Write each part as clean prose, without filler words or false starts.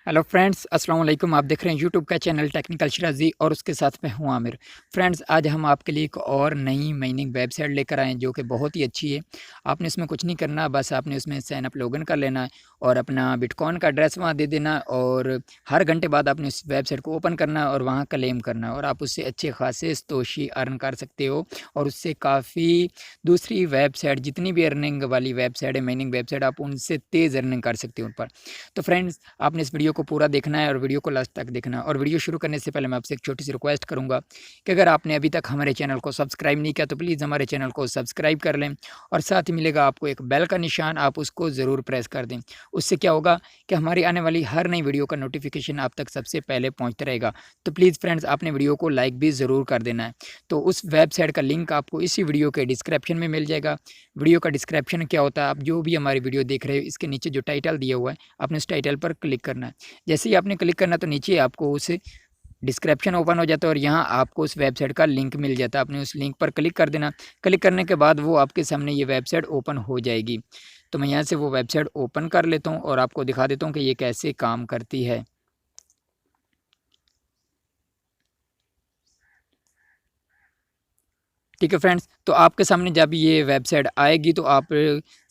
Hello friends, अस्सलाम वालेकुम। आप देख रहे हैं यूट्यूब का चैनल टेक्निकल शिराजी और उसके साथ मैं हूं आमिर। फ्रेंड्स, आज हम आपके लिए एक और नई माइनिंग वेबसाइट लेकर आए हैं जो कि बहुत ही अच्छी है। आपने इसमें कुछ नहीं करना, बस आपने उसमें साइन अप लॉगिन कर लेना है और अपना बिटकॉइन का एड्रेस वहां दे देना और हर घंटे बाद आपने उस वेबसाइट को ओपन करना है और वहाँ क्लेम करना है और आप उससे अच्छे खासे सतोशी अर्न कर सकते हो। और उससे काफ़ी दूसरी वेबसाइट जितनी भी अर्निंग वाली वेबसाइट है, माइनिंग वेबसाइट, आप उनसे तेज़ अर्निंग कर सकते हो उन पर। तो फ्रेंड्स, आपने इस वीडियो को पूरा देखना है और वीडियो को लास्ट तक देखना है। और वीडियो शुरू करने से पहले मैं आपसे एक छोटी सी रिक्वेस्ट करूंगा कि अगर आपने अभी तक हमारे चैनल को सब्सक्राइब नहीं किया तो प्लीज़ हमारे चैनल को सब्सक्राइब कर लें और साथ ही मिलेगा आपको एक बेल का निशान, आप उसको ज़रूर प्रेस कर दें। उससे क्या होगा कि हमारी आने वाली हर नई वीडियो का नोटिफिकेशन आप तक सबसे पहले पहुँचता रहेगा। तो प्लीज़ फ्रेंड्स, आपने वीडियो को लाइक भी ज़रूर कर देना है। तो उस वेबसाइट का लिंक आपको इसी वीडियो के डिस्क्रिप्शन में मिल जाएगा। वीडियो का डिस्क्रिप्शन क्या होता है, आप जो भी हमारी वीडियो देख रहे हो इसके नीचे जो टाइटल दिया हुआ है, आपने उस टाइटल पर क्लिक करना है। जैसे ही आपने क्लिक करना तो नीचे आपको उस डिस्क्रिप्शन ओपन हो जाता है और यहाँ आपको उस वेबसाइट का लिंक मिल जाता है। आपने उस लिंक पर क्लिक कर देना। क्लिक करने के बाद वो आपके सामने ये वेबसाइट ओपन हो जाएगी। तो मैं यहाँ से वो वेबसाइट ओपन कर लेता हूँ और आपको दिखा देता हूँ कि ये कैसे काम करती है। ठीक है फ्रेंड्स, तो आपके सामने जब ये वेबसाइट आएगी तो आप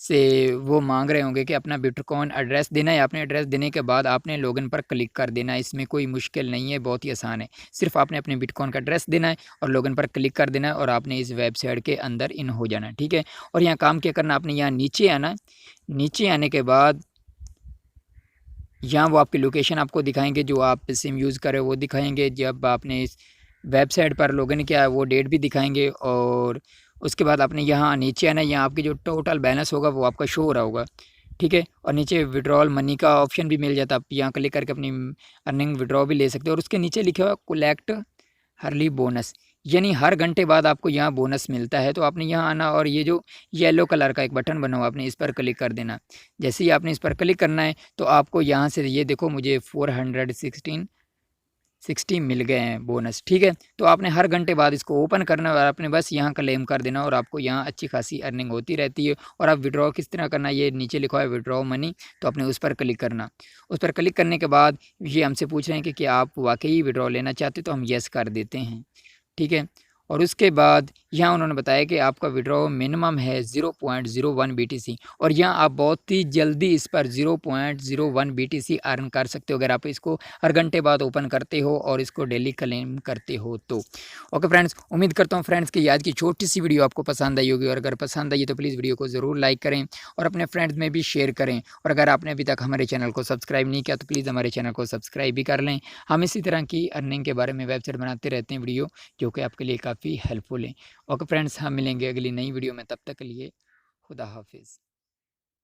से वो मांग रहे होंगे कि अपना बिटकॉइन एड्रेस देना है। आपने एड्रेस देने के बाद आपने लॉगिन पर क्लिक कर देना है। इसमें कोई मुश्किल नहीं है, बहुत ही आसान है। सिर्फ आपने अपने बिटकॉइन का एड्रेस देना है और लॉगिन पर क्लिक कर देना है और आपने इस वेबसाइट के अंदर इन हो जाना है। ठीक है, और यहाँ काम क्या करना, आपने यहाँ नीचे आना है। नीचे आने के बाद यहाँ वो आपकी लोकेशन आपको दिखाएंगे, जो आप सिम यूज़ करें वो दिखाएंगे। जब आपने इस वेबसाइट पर लॉगिन किया है वो डेट भी दिखाएंगे और उसके बाद आपने यहाँ नीचे आना है। यहाँ आपकी जो टोटल बैलेंस होगा वो आपका शो हो रहा होगा। ठीक है, और नीचे विड्रॉल मनी का ऑप्शन भी मिल जाता है। आप यहाँ क्लिक करके अपनी अर्निंग विड्रॉ भी ले सकते हो और उसके नीचे लिखा हुआ कलेक्ट हर्ली बोनस, यानी हर घंटे बाद आपको यहाँ बोनस मिलता है। तो आपने यहाँ आना और ये जो येलो कलर का एक बटन बना हुआ आपने इस पर क्लिक कर देना। जैसे ही आपने इस पर क्लिक करना है तो आपको यहाँ से ये देखो मुझे 460 मिल गए हैं बोनस। ठीक है, तो आपने हर घंटे बाद इसको ओपन करना है और आपने बस यहाँ क्लेम कर देना और आपको यहाँ अच्छी खासी अर्निंग होती रहती है। और आप विड्रॉ किस तरह करना, ये नीचे लिखा है विड्रॉ मनी, तो आपने उस पर क्लिक करना। उस पर क्लिक करने के बाद ये हमसे पूछ रहे हैं कि क्या आप वाकई विड्रॉ लेना चाहते, तो हम येस कर देते हैं। ठीक है, और उसके बाद यहाँ उन्होंने बताया कि आपका विड्रॉ मिनिमम है 0.01 BTC और यहाँ आप बहुत ही जल्दी इस पर 0.01 BTC अर्न कर सकते हो अगर आप इसको हर घंटे बाद ओपन करते हो और इसको डेली क्लेम करते हो तो। ओके फ्रेंड्स, उम्मीद करता हूँ फ्रेंड्स कि आज की छोटी सी वीडियो आपको पसंद आई होगी और अगर पसंद आई तो प्लीज़ वीडियो को ज़रूर लाइक करें और अपने फ्रेंड्स में भी शेयर करें। और अगर आपने अभी तक हमारे चैनल को सब्सक्राइब नहीं किया तो प्लीज़ हमारे चैनल को सब्सक्राइब भी कर लें। हम इसी तरह की अर्निंग के बारे में वेबसाइट बनाते रहते हैं वीडियो, जो कि आपके लिए काफ़ी हेल्पफुल है। ओके फ्रेंड्स, हम मिलेंगे अगली नई वीडियो में, तब तक के लिए खुदा हाफिज़।